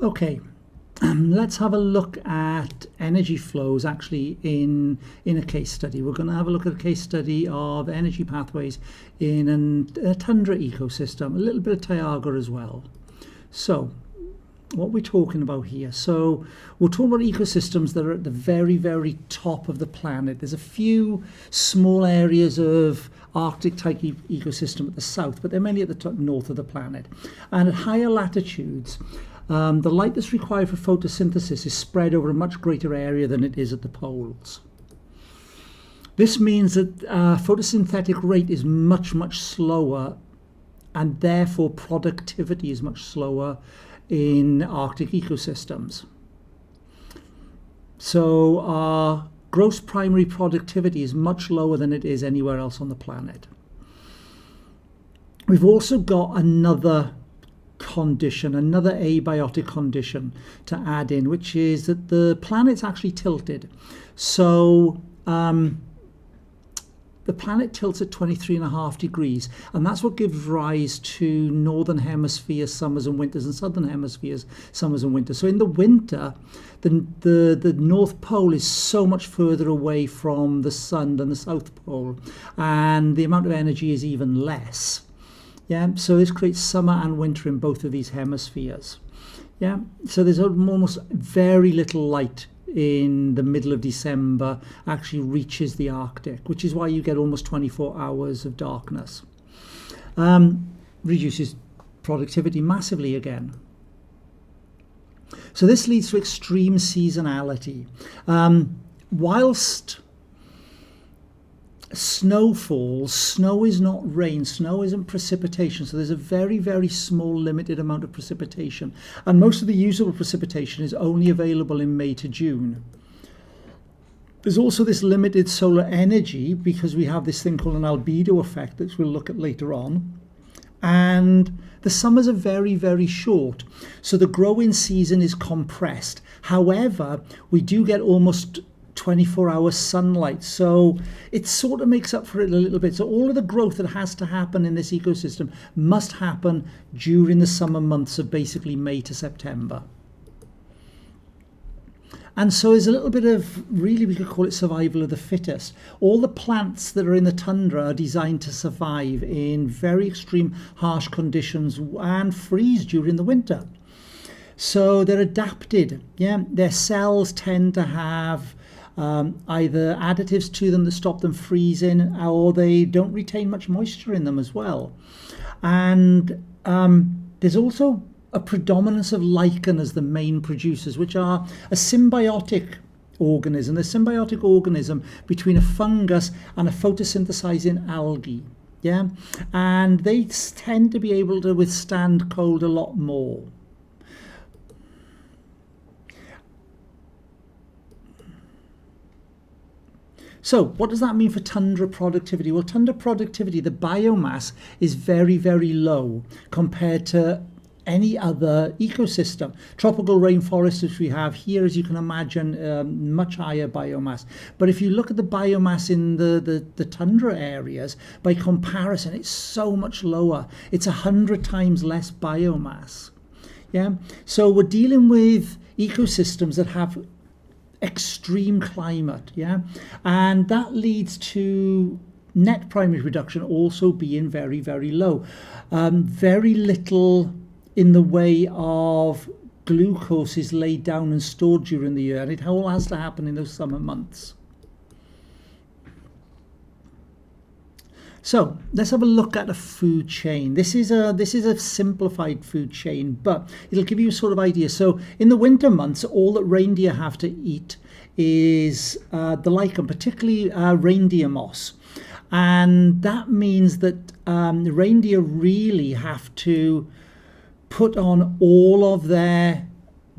Okay, let's have a look at energy flows actually in a case study. We're going to have a look at a case study of energy pathways in a tundra ecosystem, a little bit of taiga as well. So what we're talking about here. So we're talking about ecosystems that are at the very, very top of the planet. There's a few small areas of Arctic type ecosystem at the south, but they're mainly at the top north of the planet. And at higher latitudes, the light that's required for photosynthesis is spread over a much greater area than it is at the poles. This means that photosynthetic rate is much, much slower, and therefore productivity is much slower in Arctic ecosystems. So our gross primary productivity is much lower than it is anywhere else on the planet. We've also got another condition, another abiotic condition to add in, which is that the planet's actually tilted. So the planet tilts at 23.5 degrees, and that's what gives rise to northern hemisphere summers and winters and southern hemispheres summers and winters. So in the winter, the North Pole is so much further away from the sun than the South Pole, and the amount of energy is even less. Yeah, so this creates summer and winter in both of these hemispheres. Yeah, so there's almost very little light in the middle of December actually reaches the Arctic, which is why you get almost 24 hours of darkness. Reduces productivity massively again. So this leads to extreme seasonality. Whilst snow falls, snow is not rain, snow isn't precipitation, so there's a very, very small limited amount of precipitation, and most of the usable precipitation is only available in May to June. There's also this limited solar energy because we have this thing called an albedo effect that we'll look at later on, and the summers are very, very short, so the growing season is compressed. However, we do get almost 24-hour sunlight, so it sort of makes up for it a little bit. So all of the growth that has to happen in this ecosystem must happen during the summer months of basically May to September. And so there's a little bit of, really we could call it survival of the fittest. All the plants that are in the tundra are designed to survive in very extreme harsh conditions and freeze during the winter. So they're adapted. Yeah, their cells tend to have either additives to them that stop them freezing, or they don't retain much moisture in them as well. And there's also a predominance of lichen as the main producers, which are a symbiotic organism, the symbiotic organism between a fungus and a photosynthesizing algae. Yeah, and they tend to be able to withstand cold a lot more. So what does that mean for tundra productivity? Well, tundra productivity, the biomass is very, very low compared to any other ecosystem. Tropical rainforests, which we have here, as you can imagine, much higher biomass. But if you look at the biomass in the tundra areas, by comparison, it's so much lower. It's 100 times less biomass. Yeah. So we're dealing with ecosystems that have extreme climate, yeah, and that leads to net primary production also being very, very low. Very little in the way of glucose is laid down and stored during the year, and it all has to happen in those summer months. So let's have a look at a food chain. This is a simplified food chain, but it'll give you a sort of idea. So in the winter months, all that reindeer have to eat is the lichen, particularly reindeer moss. And that means that the reindeer really have to put on all of their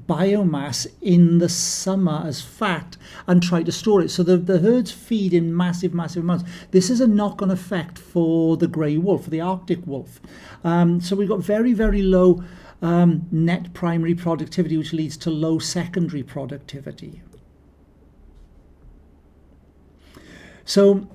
biomass in the summer as fat and try to store it. So the herds feed in massive, massive amounts. This is a knock-on effect for the grey wolf, for the Arctic wolf. So we've got very, very low net primary productivity, which leads to low secondary productivity. So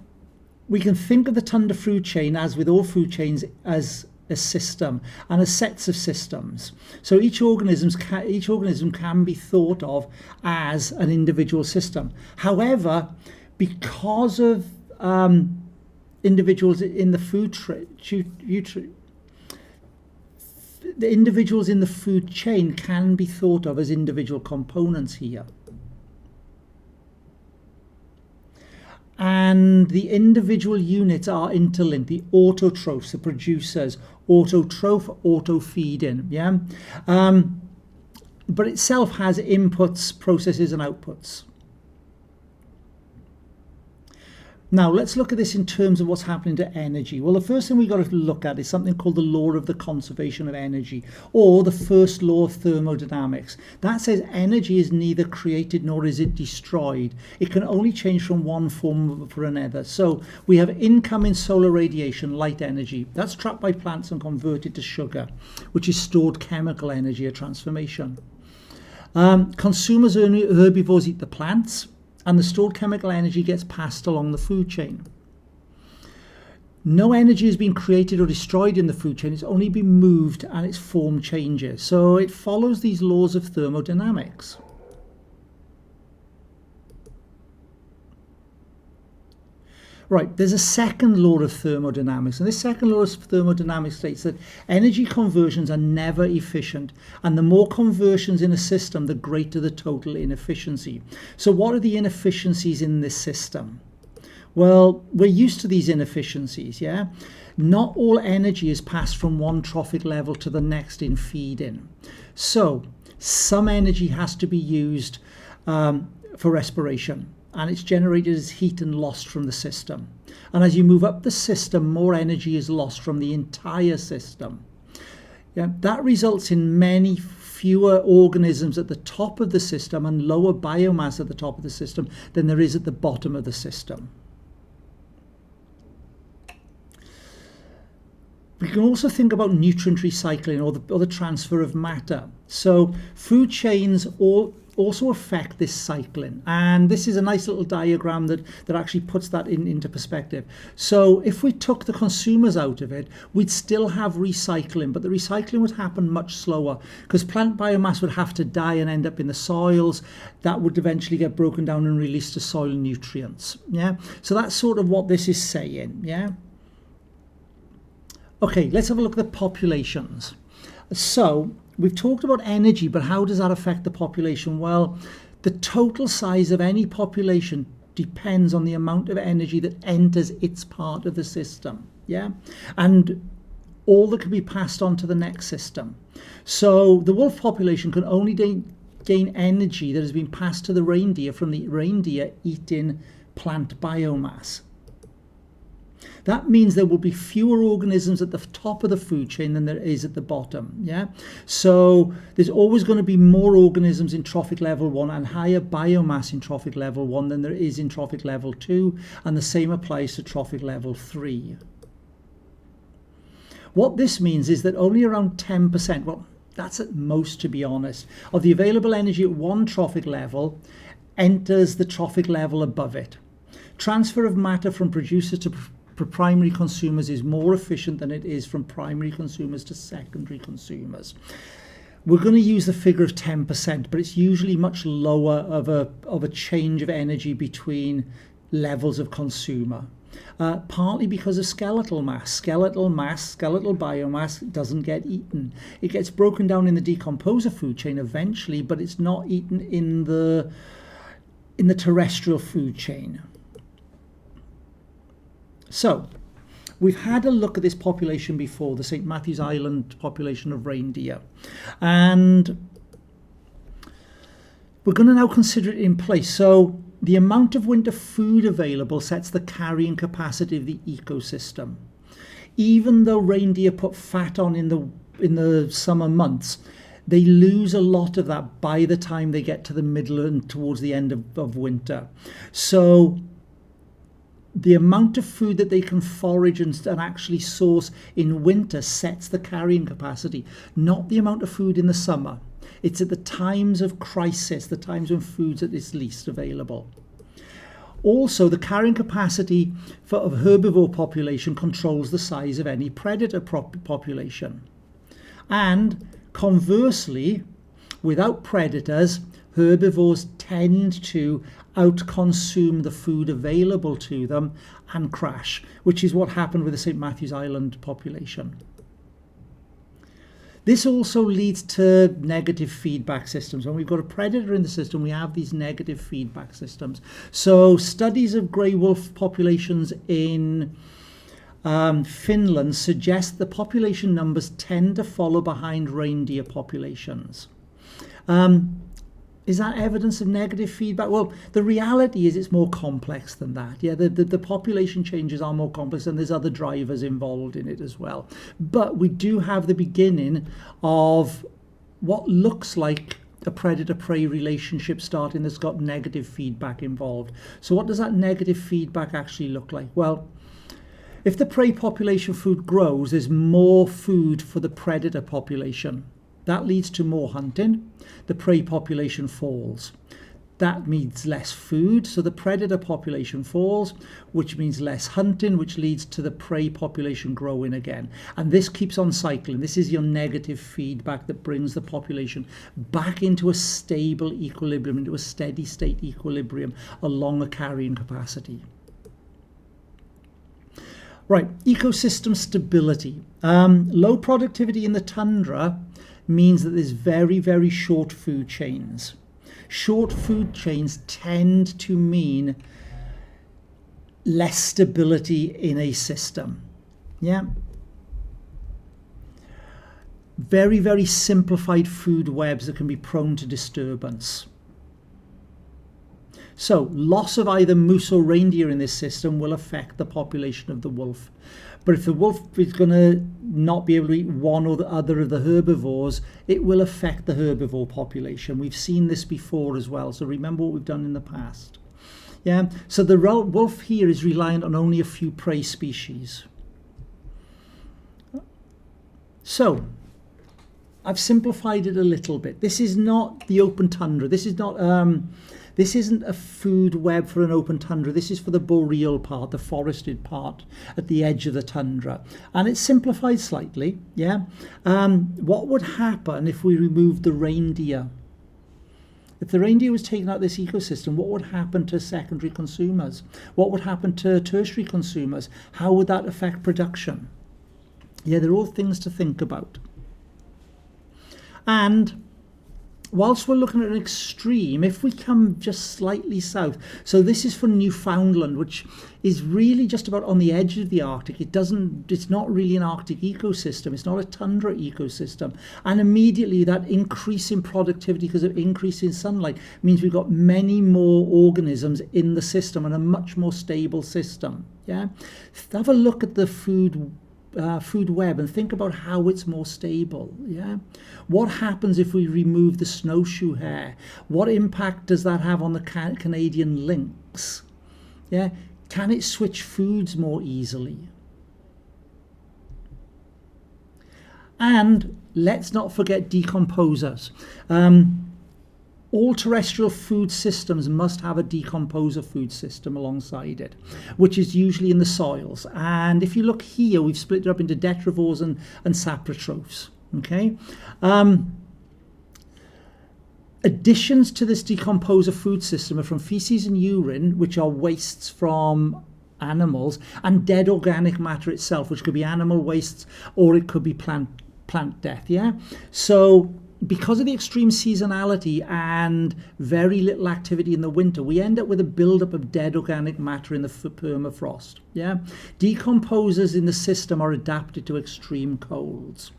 we can think of the tundra food chain, as with all food chains, as a system and a sets of systems. So each organism can be thought of as an individual system. However, because of individuals in the the individuals in the food chain can be thought of as individual components here. And the individual units are interlinked. The autotrophs, the producers, autotroph, auto-feeding, yeah? But itself has inputs, processes, and outputs. Now, let's look at this in terms of what's happening to energy. Well, the first thing we've got to look at is something called the law of the conservation of energy, or the first law of thermodynamics. That says energy is neither created nor is it destroyed. It can only change from one form for another. So we have incoming solar radiation, light energy. That's trapped by plants and converted to sugar, which is stored chemical energy, a transformation. Consumers, herbivores, eat the plants, and the stored chemical energy gets passed along the food chain. No energy has been created or destroyed in the food chain. It's only been moved and its form changes. So it follows these laws of thermodynamics. Right, there's a second law of thermodynamics, and this second law of thermodynamics states that energy conversions are never efficient, and the more conversions in a system, the greater the total inefficiency. So what are the inefficiencies in this system? Well, we're used to these inefficiencies, yeah? Not all energy is passed from one trophic level to the next in feeding. So some energy has to be used for respiration, and it's generated as heat and lost from the system. And as you move up the system, more energy is lost from the entire system. Yeah, that results in many fewer organisms at the top of the system and lower biomass at the top of the system than there is at the bottom of the system. We can also think about nutrient recycling or the transfer of matter. So food chains also affect this cycling, and this is a nice little diagram that actually puts that into perspective. So if we took the consumers out of it, we'd still have recycling, but the recycling would happen much slower because plant biomass would have to die and end up in the soils. That would eventually get broken down and released to soil nutrients. Yeah, so that's sort of what this is saying. Yeah. Okay, let's have a look at the populations. So we've talked about energy, but how does that affect the population? Well, the total size of any population depends on the amount of energy that enters its part of the system, yeah? And all that can be passed on to the next system. So the wolf population can only gain energy that has been passed to the reindeer from the reindeer eating plant biomass. That means there will be fewer organisms at the top of the food chain than there is at the bottom, yeah? So there's always going to be more organisms in trophic level 1 and higher biomass in trophic level 1 than there is in trophic level 2, and the same applies to trophic level 3. What this means is that only around 10%, well, that's at most to be honest, of the available energy at one trophic level enters the trophic level above it. Transfer of matter from producers to primary consumers is more efficient than it is from primary consumers to secondary consumers. We're going to use the figure of 10%, but it's usually much lower of a change of energy between levels of consumer. Partly because of skeletal mass. Skeletal biomass doesn't get eaten. It gets broken down in the decomposer food chain eventually, but it's not eaten in the terrestrial food chain. So, we've had a look at this population before, the St. Matthew's Island population of reindeer. And we're going to now consider it in place. So, the amount of winter food available sets the carrying capacity of the ecosystem. Even though reindeer put fat on in the summer months, they lose a lot of that by the time they get to the middle and towards the end of winter. So, the amount of food that they can forage and actually source in winter sets the carrying capacity, not the amount of food in the summer. It's at the times of crisis, the times when food's at its least available. Also, the carrying capacity of herbivore population controls the size of any predator population. And conversely, without predators, herbivores tend to outconsume the food available to them and crash, which is what happened with the St. Matthew's Island population. This also leads to negative feedback systems. When we've got a predator in the system, we have these negative feedback systems. So studies of grey wolf populations in Finland suggest the population numbers tend to follow behind reindeer populations. Is that evidence of negative feedback? Well, the reality is it's more complex than that. Yeah, the population changes are more complex and there's other drivers involved in it as well. But we do have the beginning of what looks like a predator-prey relationship starting that's got negative feedback involved. So what does that negative feedback actually look like? Well, if the prey population food grows, there's more food for the predator population. That leads to more hunting. The prey population falls. That means less food, so the predator population falls, which means less hunting, which leads to the prey population growing again. And this keeps on cycling. This is your negative feedback that brings the population back into a stable equilibrium, into a steady state equilibrium along a carrying capacity. Right, ecosystem stability. Low productivity in the tundra means that there's very, very short food chains. Short food chains tend to mean less stability in a system. Yeah. Very, very simplified food webs that can be prone to disturbance. So loss of either moose or reindeer in this system will affect the population of the wolf. But if the wolf is going to not be able to eat one or the other of the herbivores, it will affect the herbivore population. We've seen this before as well, so remember what we've done in the past. Yeah, so the wolf here is reliant on only a few prey species. So I've simplified it a little bit. This is not the open tundra. This is not this isn't a food web for an open tundra. This is for the boreal part, the forested part at the edge of the tundra. And it's simplified slightly, yeah? What would happen if we removed the reindeer? If the reindeer was taken out of this ecosystem, what would happen to secondary consumers? What would happen to tertiary consumers? How would that affect production? Yeah, they're all things to think about. And whilst we're looking at an extreme, if we come just slightly south, so this is for Newfoundland, which is really just about on the edge of the Arctic. It's not really an Arctic ecosystem. It's not a tundra ecosystem. And immediately that increase in productivity because of increase in sunlight means we've got many more organisms in the system and a much more stable system. Yeah, have a look at the food web and think about how it's more stable. Yeah, what happens if we remove the snowshoe hare? What impact does that have on the Canadian lynx? Yeah, can it switch foods more easily? And let's not forget decomposers. All terrestrial food systems must have a decomposer food system alongside it, which is usually in the soils. And if you look here, we've split it up into detrivores and saprotrophs. Okay. Additions to this decomposer food system are from feces and urine, which are wastes from animals, and dead organic matter itself, which could be animal wastes or it could be plant death. Yeah. So because of the extreme seasonality and very little activity in the winter, we end up with a buildup of dead organic matter in the permafrost. Yeah, decomposers in the system are adapted to extreme colds.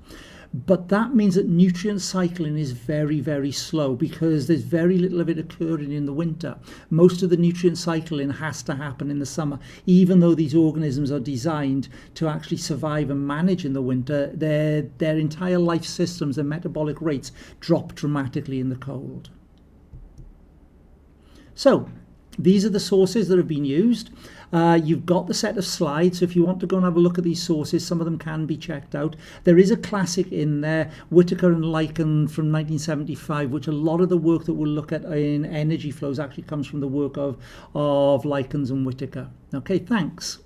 But that means that nutrient cycling is very, very slow because there's very little of it occurring in the winter. Most of the nutrient cycling has to happen in the summer. Even though these organisms are designed to actually survive and manage in the winter, their entire life systems and metabolic rates drop dramatically in the cold. So, these are the sources that have been used. You've got the set of slides, so if you want to go and have a look at these sources, some of them can be checked out. There is a classic in there, Whittaker and Lichen from 1975, which a lot of the work that we'll look at in energy flows actually comes from the work of Likens and Whittaker. Okay, thanks.